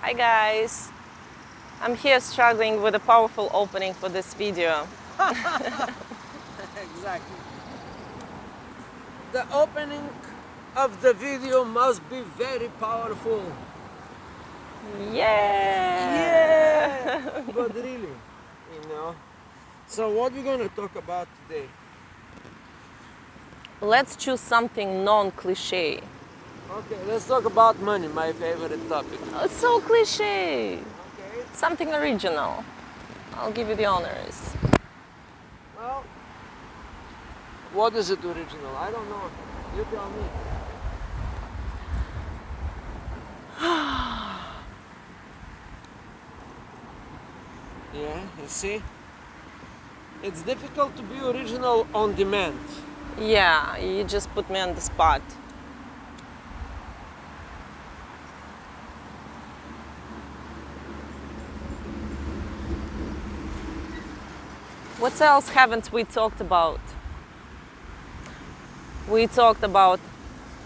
Hi guys! I'm here struggling with a powerful opening for this video. Exactly. The opening of the video must be very powerful. Yeah! But really, you know. So what we're gonna talk about today? Let's choose something non-cliche. Okay, let's talk about money, my favorite topic. Oh, it's so cliche! Okay. Something original. I'll give you the honors. Well, what is it original? I don't know. You tell me. Yeah, you see? It's difficult to be original on demand. Yeah, you just put me on the spot. What else haven't we talked about? We talked about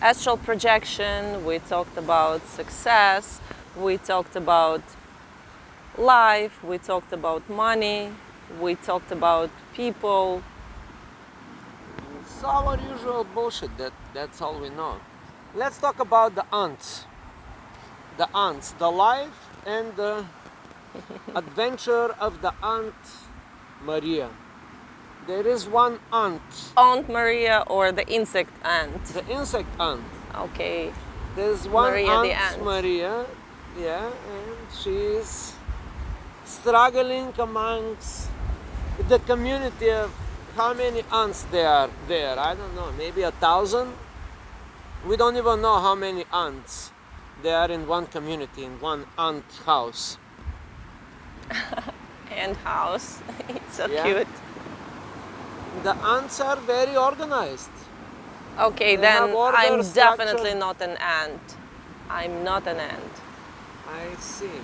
astral projection, we talked about success, we talked about life, we talked about money, we talked about people. It's our usual bullshit. That's all we know. Let's talk about the ants. The ants, the life and the adventure of the Aunt Maria. There is one ant, Aunt Maria or the insect ant. the insect ant. Okay. There's one Maria the Aunt ant. Maria, yeah, and she's struggling amongst the community of how many ants there are there. I don't know, maybe 1,000. We don't even know how many ants there are in one community, in one ant house. And house. It's so Yeah. cute. The ants are very organized. Okay, They then have order, I'm structure. definitely not an ant. I'm not an ant. I see.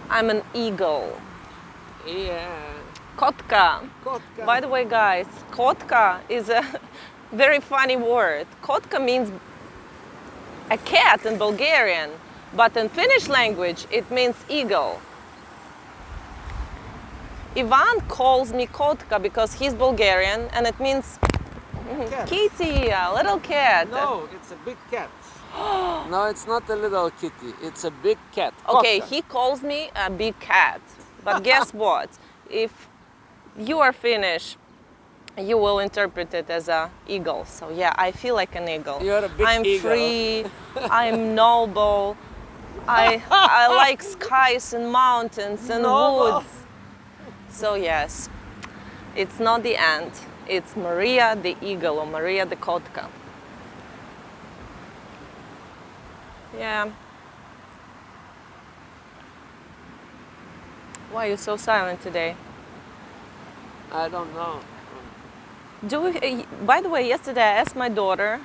I'm an eagle. Yeah. Kotka. Kotka. By the way, guys, kotka is a very funny word. Kotka means a cat in Bulgarian, but in Finnish language it means eagle. Ivan calls me kotka because he's Bulgarian and it means Cat. kitty, a little cat. No, it's a big cat. No, it's not a little kitty. It's a big cat. Okay, Kotka. he calls me a big cat. But guess what? If you are Finnish, you will interpret it as a eagle. So yeah, I feel like an eagle. You're a big I'm eagle. free. I'm noble. I like skies and mountains and Noble. woods. So yes, it's not the ant. It's Maria the eagle or Maria the kotka. Yeah. Why are you so silent today? I don't know. By the way, yesterday I asked my daughter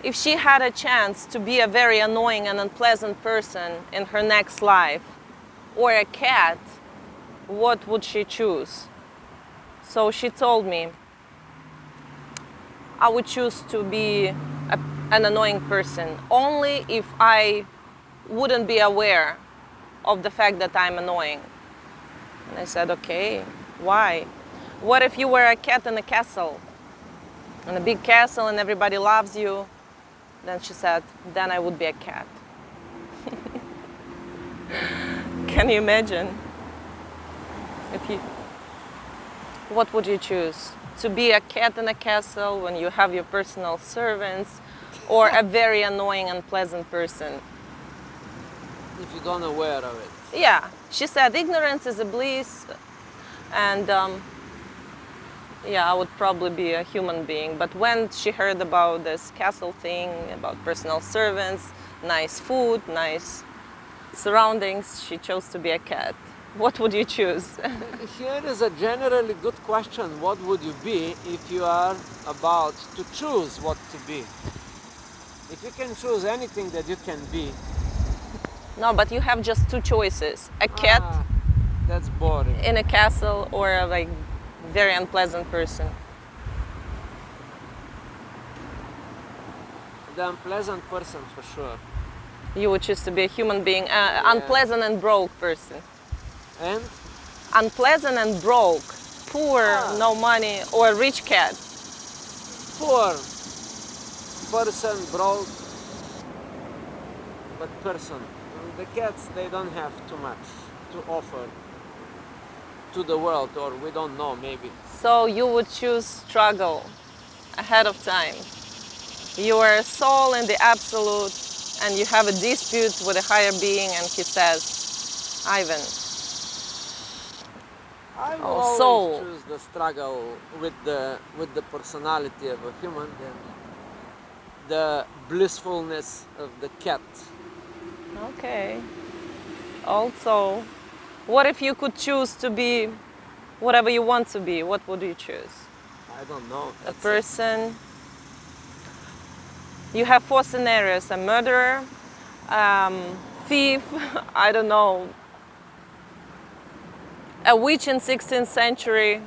if she had a chance to be a very annoying and unpleasant person in her next life or a cat, what would she choose? So she told me, I would choose to be an annoying person only if I wouldn't be aware of the fact that I'm annoying. And I said, okay, why? What if you were a cat in a castle? In a big castle and everybody loves you? Then she said, then I would be a cat. Can you imagine? What would you choose? To be a cat in a castle when you have your personal servants, or a very annoying, unpleasant person? If you don't aware of it. Yeah, she said ignorance is a bliss, and yeah, I would probably be a human being. But when she heard about this castle thing, about personal servants, nice food, nice surroundings, she chose to be a cat. What would you choose? Here is a generally good question. What would you be if you are about to choose what to be? If you can choose anything that you can be. No, but you have just two choices: a cat That's boring. in a castle or a like very unpleasant person. The unpleasant person for sure. You would choose to be a human being, unpleasant and broke person. And Unpleasant and broke, poor, no money, or a rich cat. poor person, broke, but person. The cats, they don't have too much to offer to the world, or we don't know, maybe. So you would choose struggle ahead of time. You are a soul in the absolute, and you have a dispute with a higher being, and he says, Ivan, I will Oh, always soul. choose the struggle with the personality of a human than the blissfulness of the cat. okay. Also, what if you could choose to be whatever you want to be? What would you choose? I don't know. A That's it. person. You have 4 scenarios: a murderer, thief, I don't know, a witch in 16th century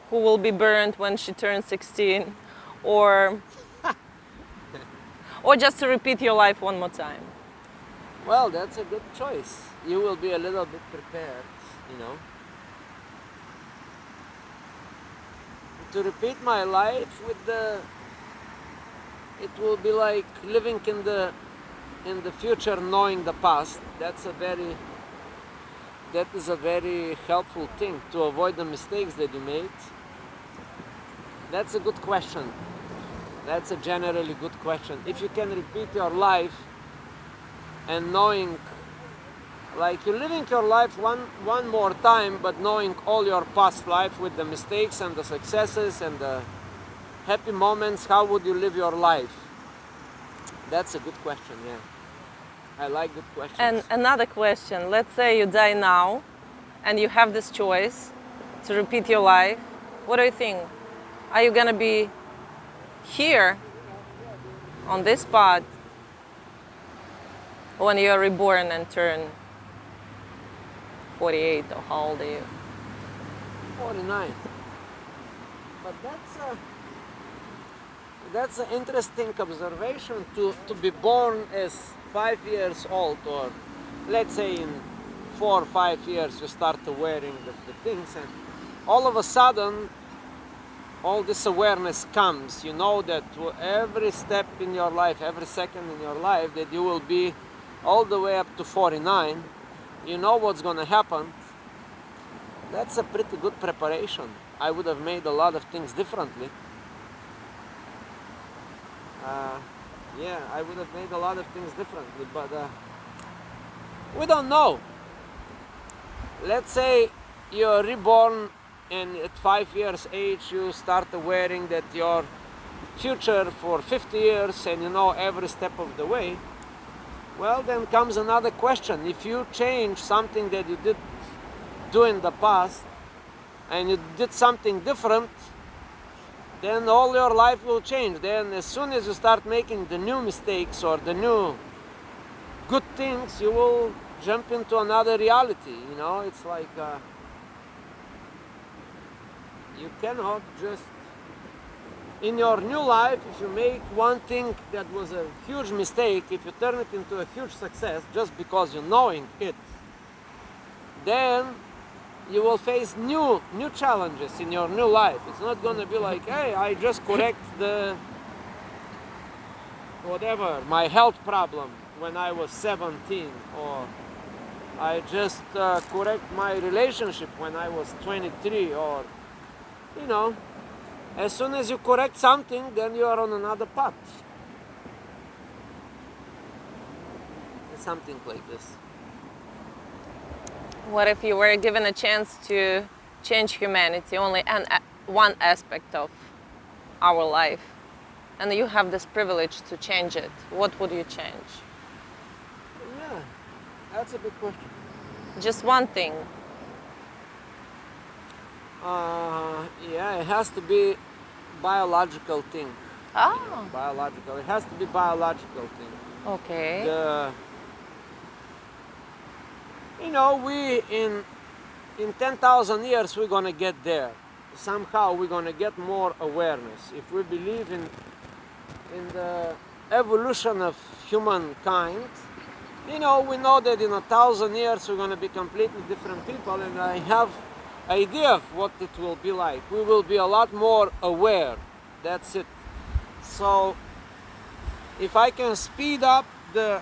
who will be burned when she turns 16, or just to repeat your life one more time. Well, that's a good choice. You will be a little bit prepared, you know. To repeat my life with it will be like living in the future, knowing the past. That is a very helpful thing to avoid the mistakes that you made. That's a good question. That's a generally good question. If you can repeat your life and knowing, like you're living your life one more time, but knowing all your past life with the mistakes and the successes and the happy moments, how would you live your life? That's a good question, yeah. I like good questions. And another question, let's say you die now and you have this choice to repeat your life. What do you think? Are you going to be here on this spot when you're reborn and turn 48, or how old are you? 49. But that's an interesting observation to be born as 5 years old, or let's say in 4 or 5 years you start wearing the things, and all of a sudden all this awareness comes. You know that every step in your life, every second in your life, that you will be all the way up to 49. You know what's going to happen. That's a pretty good preparation. I would have made a lot of things differently. Yeah, I would have made a lot of things differently, but we don't know. Let's say you're reborn and at 5 years age you start wearing that your future for 50 years and you know every step of the way. Well, then comes another question. If you change something that you did do in the past and you did something different, then all your life will change. Then as soon as you start making the new mistakes or the new good things, you will jump into another reality. You know, it's like you cannot just, in your new life, if you make one thing that was a huge mistake, if you turn it into a huge success just because you're knowing it, then you will face new challenges in your new life. It's not going to be like, hey, I just correct my health problem when I was 17, or I just correct my relationship when I was 23, or, you know, as soon as you correct something, then you are on another path. It's something like this. What if you were given a chance to change humanity, only one aspect of our life, and you have this privilege to change it? What would you change? Yeah, that's a big question. Just one thing. Yeah, it has to be biological thing. Oh, Biological. It has to be biological thing. okay. We in 10,000 years we're gonna get there. Somehow we're gonna get more awareness. If we believe in the evolution of humankind, You know, we know that in 1,000 years we're going to be completely different people, and I have idea of what it will be like. We will be a lot more aware. That's it. So if I can speed up the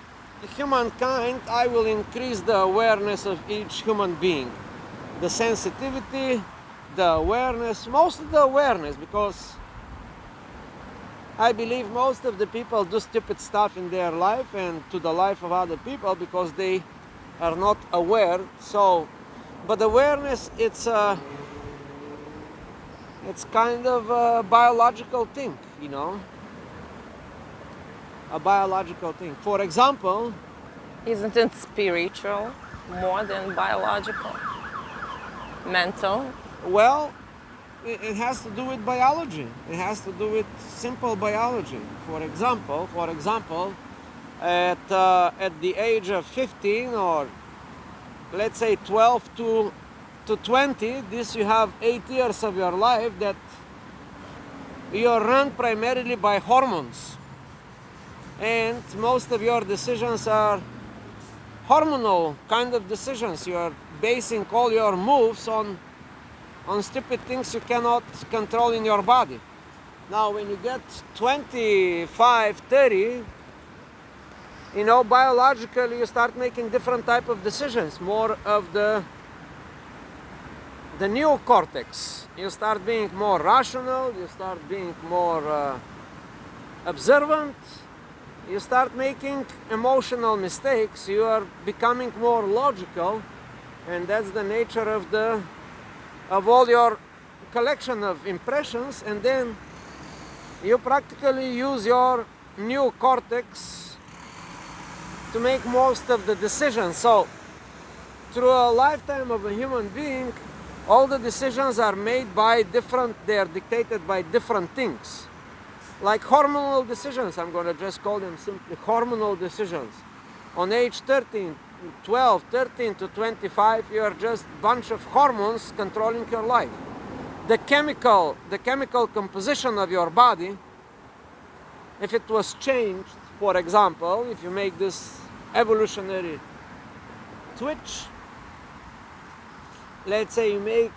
humankind, I will increase the awareness of each human being. The sensitivity, the awareness, most of the awareness, because I believe most of the people do stupid stuff in their life and to the life of other people because they are not aware. So, but awareness, it's kind of a biological thing, you know, a biological thing. For example, Isn't it spiritual more than biological? Mental? well, it has to do with biology. It has to do with simple biology. For example, at the age of 15 or let's say 12 to 20, this you have 8 years of your life that you are run primarily by hormones, and most of your decisions are hormonal kind of decisions. You are basing all your moves on stupid things you cannot control in your body. Now when you get 25, 30, you know, biologically you start making different type of decisions, more of the neocortex. You start being more rational, you start being more observant, you start making emotional mistakes, you are becoming more logical, and that's the nature of all your collection of impressions. And then you practically use your neocortex to make most of the decisions. So through a lifetime of a human being, all the decisions are made by they are dictated by different things. Like hormonal decisions, I'm going to just call them simply hormonal decisions. On age 12, 13 to 25, you are just a bunch of hormones controlling your life. The chemical composition of your body, if it was changed, for example, if you make this evolutionary switch, let's say you make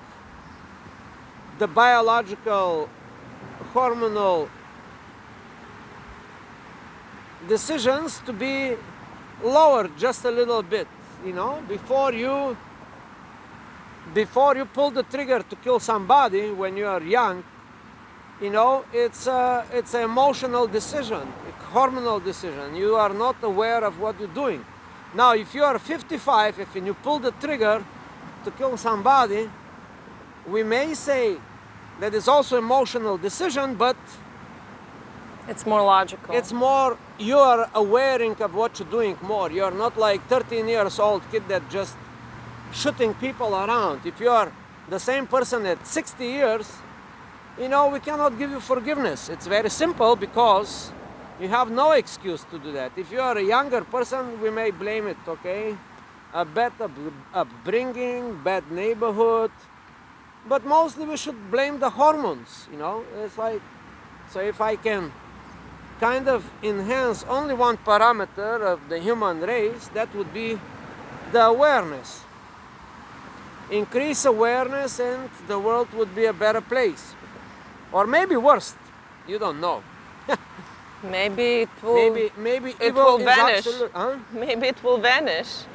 the biological hormonal decisions to be lower just a little bit, you know, before you pull the trigger to kill somebody when you are young, you know, it's an emotional decision, a hormonal decision. You are not aware of what you're doing. Now if you are 55, if you pull the trigger to kill somebody, we may say that is also emotional decision, but It's more logical. it's more, you are aware of what you're doing more. You're not like 13 years old kid that just shooting people around. If you are the same person at 60 years, you know, we cannot give you forgiveness. It's very simple because you have no excuse to do that. If you are a younger person, we may blame it, okay? A bad upbringing, bad neighborhood, but mostly we should blame the hormones, you know? It's like, so if I can kind of enhance only one parameter of the human race, that would be the awareness. Increase awareness and the world would be a better place. Or maybe worse, you don't know. Maybe it will. Maybe it evil will is vanish. absolute, huh? Maybe it will vanish.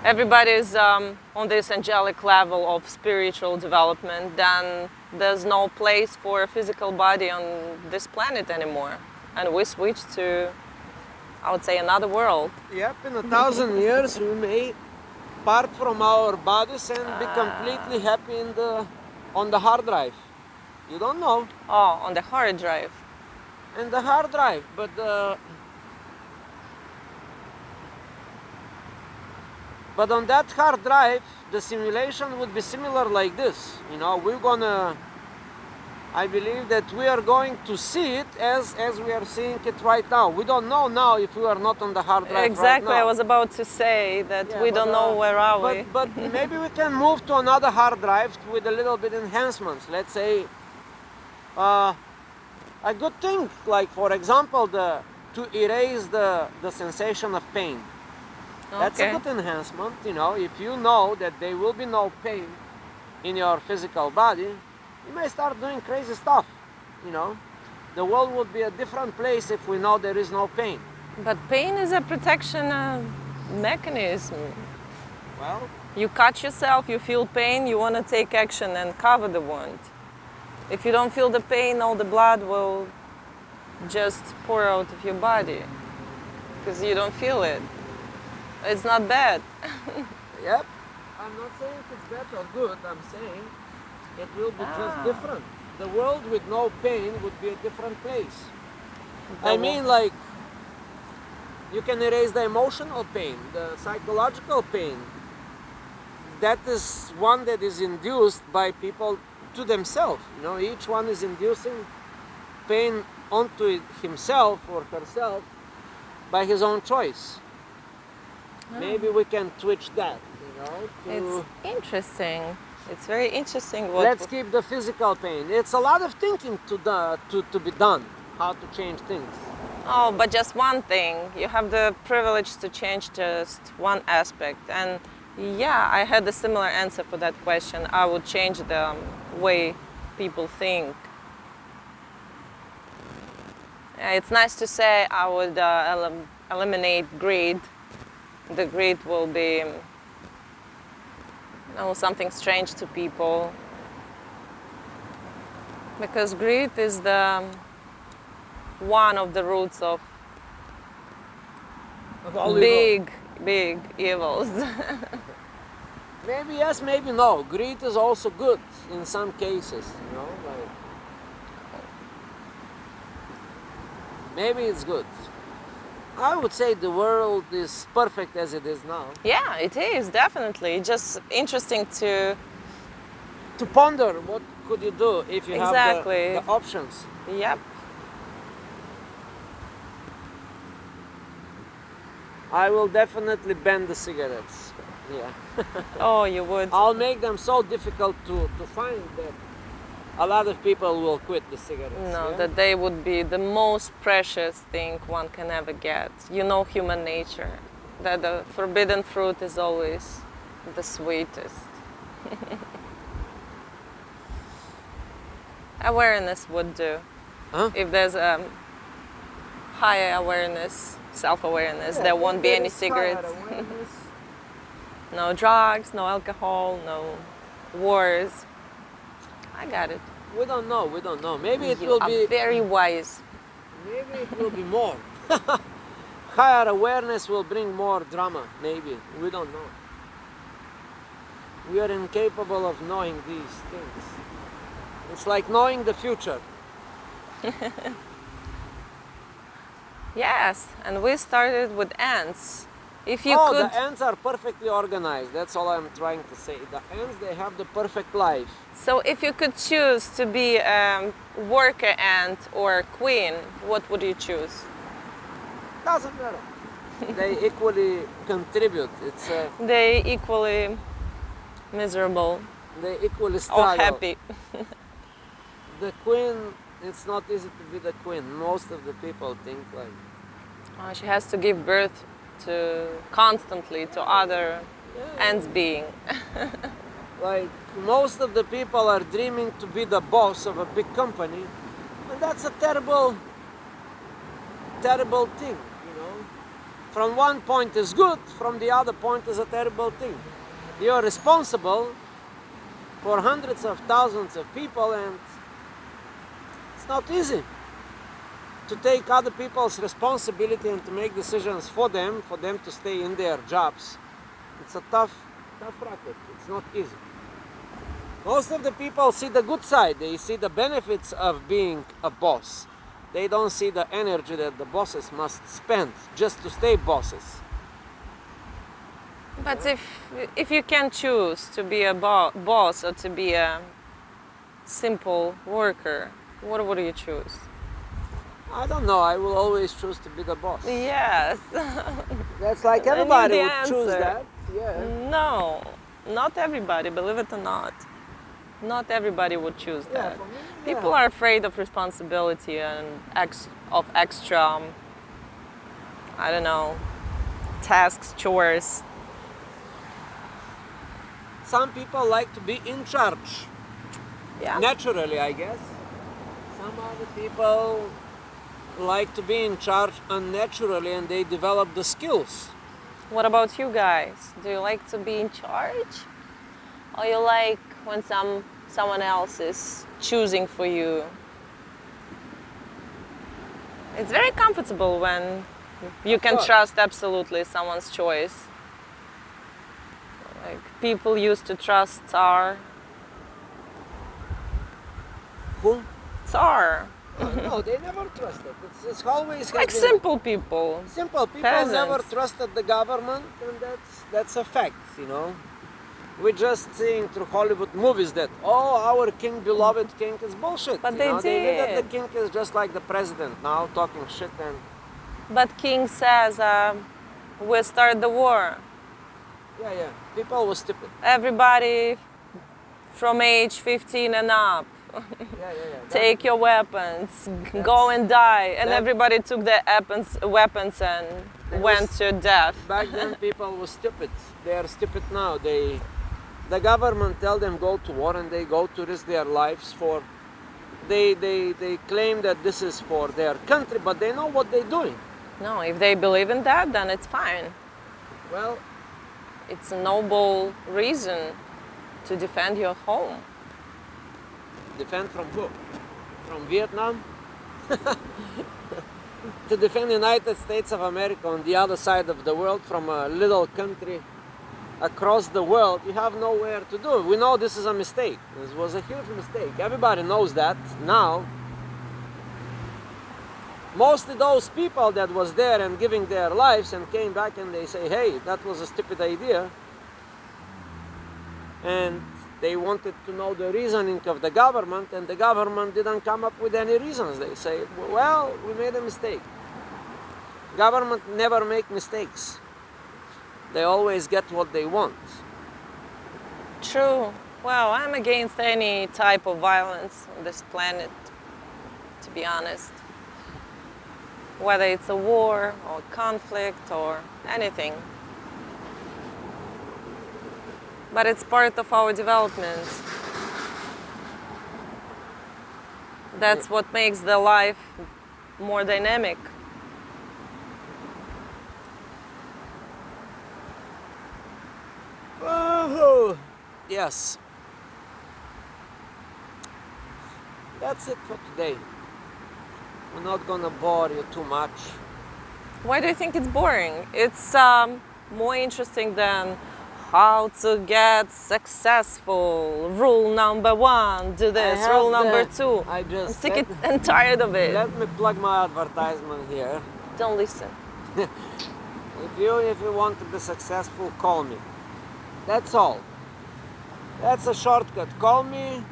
Everybody's on this angelic level of spiritual development, then there's no place for a physical body on this planet anymore. And we switch to, I would say, another world. Yep, in 1,000 years we may part from our bodies and be completely happy on the hard drive. You don't know. Oh, on the hard drive. In the hard drive, but on that hard drive, the simulation would be similar like this. You know, I believe that we are going to see it as we are seeing it right now. We don't know now if we are not on the hard drive Exactly, right now. I was about to say that Yeah, we but, don't know where are we. But maybe we can move to another hard drive with a little bit enhancements. Let's say a good thing, like for example, to erase the sensation of pain. That's a Okay. good enhancement, you know. If you know that there will be no pain in your physical body, you may start doing crazy stuff, you know. The world would be a different place if we know there is no pain. But pain is a protection mechanism. Well, You cut yourself, you feel pain, you want to take action and cover the wound. If you don't feel the pain, all the blood will just pour out of your body because you don't feel it. It's not bad. yep. I'm not saying it's bad or good. I'm saying it will be just different. The world with no pain would be a different place. I mean, like, you can erase the emotional pain, the psychological pain. That is one that is induced by people to themselves. You know, each one is inducing pain onto himself or herself by his own choice. Maybe we can twitch that, you know. It's interesting. It's very interesting. Let's keep the physical pain. It's a lot of thinking to be done, how to change things. Oh, but just one thing. You have the privilege to change just one aspect. And yeah, I had a similar answer for that question. I would change the way people think. It's nice to say I would eliminate greed. The greed will be something strange to people. Because greed is the one of the roots of All big evils. Maybe yes, maybe no. Greed is also good in some cases, you know. Like, maybe it's good. I would say the world is perfect as it is now. Yeah, it is definitely just interesting to ponder what could you do if you Exactly. have the options. Yep. I will definitely ban the cigarettes. Yeah. Oh, you would. I'll make them so difficult to find that a lot of people will quit the cigarettes. No, yeah? that they would be the most precious thing one can ever get. You know human nature. That the forbidden fruit is always the sweetest. Awareness would do. Huh? If there's a higher awareness, self-awareness, Yeah, there won't be there any is higher cigarettes. awareness. No drugs, no alcohol, no wars. I got it. We don't know. We don't know. Maybe it You will are be. very wise. Maybe it will be more. Higher awareness will bring more drama. Maybe we don't know. We are incapable of knowing these things. It's like knowing the future. Yes, and we started with ants. If you Oh, could, the ants are perfectly organized. That's all I'm trying to say. The ants, they have the perfect life. so if you could choose to be a worker ant or a queen, what would you choose? Doesn't matter. They equally contribute. It's They equally miserable they equally or struggle. happy. The queen, it's not easy to be the queen. Most of the people think like, She has to give birth to constantly to other ants being. like most of the people are dreaming to be the boss of a big company, and that's a terrible, terrible thing. You know, from one point is good, from the other point is a terrible thing. You're responsible for hundreds of thousands of people, and it's not easy to take other people's responsibility and to make decisions for them to stay in their jobs. It's a tough racket. It's not easy. Most of the people see the good side. They see the benefits of being a boss. They don't see the energy that the bosses must spend just to stay bosses. But if you can choose to be a boss or to be a simple worker, what would you choose? I don't know. I will always choose to be the boss. Yes. That's like I knew everybody the would choose answer. that. Yeah. No, not everybody, believe it or not. Not everybody would choose Yeah, that. for me, People yeah. are afraid of responsibility and of extra I don't know, tasks, chores. Some people like to be in charge. Yeah. Naturally, I guess. Some other people like to be in charge unnaturally and they develop the skills. What about you guys? Do you like to be in charge? Or you like when someone else is choosing for you? It's very comfortable when you Of can course. trust absolutely someone's choice. Like people used to trust Tsar. Who? Tsar. No, they never trusted. It's always Like has been- simple people. Simple people Peasants. never trusted the government, and that's a fact, you know. We're just seeing through Hollywood movies that our king, beloved king, is bullshit. But you they know? They knew that the did. king is just like the president now, talking shit and But King says, we'll start the war. yeah. People were stupid. Everybody from age 15 and up, Yeah. take your weapons, go and die. And that- everybody took their weapons and That went was- to death. Back then, people were stupid. They are stupid now. The government tell them go to war, and they go to risk their lives for. They claim that this is for their country, but they know what they're doing. No, if they believe in that, then it's fine. Well, It's a noble reason to defend your home. defend from who? From Vietnam? To defend the United States of America on the other side of the world from a little country across the world, you have nowhere to do. We know this is a mistake. This was a huge mistake. Everybody knows that now. Mostly those people that was there and giving their lives and came back and they say, hey, that was a stupid idea. And they wanted to know the reasoning of the government, and the government didn't come up with any reasons. They say, well, we made a mistake. Government never make mistakes. They always get what they want. True. Well, I'm against any type of violence on this planet, to be honest. Whether it's a war or conflict or anything. But it's part of our development. That's what makes the life more dynamic. Oh, yes. That's it for today. We're not gonna bore you too much. Why do you think it's boring? It's more interesting than how to get successful. Rule number 1, do this. have Rule number the- 2. I I'm just sick and tired of it. let me plug my advertisement here. Don't listen. If you want to be successful, call me. That's all. That's a shortcut. Call me,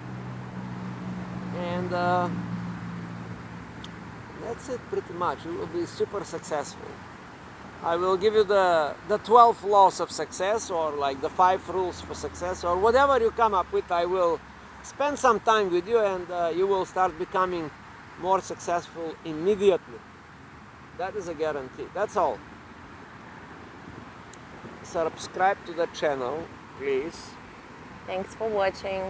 and that's it pretty much. You will be super successful. I will give you the 12 laws of success, or like the 5 rules for success, or whatever you come up with. I will spend some time with you, and you will start becoming more successful immediately. That is a guarantee. That's all. Subscribe to the channel, please. Thanks for watching.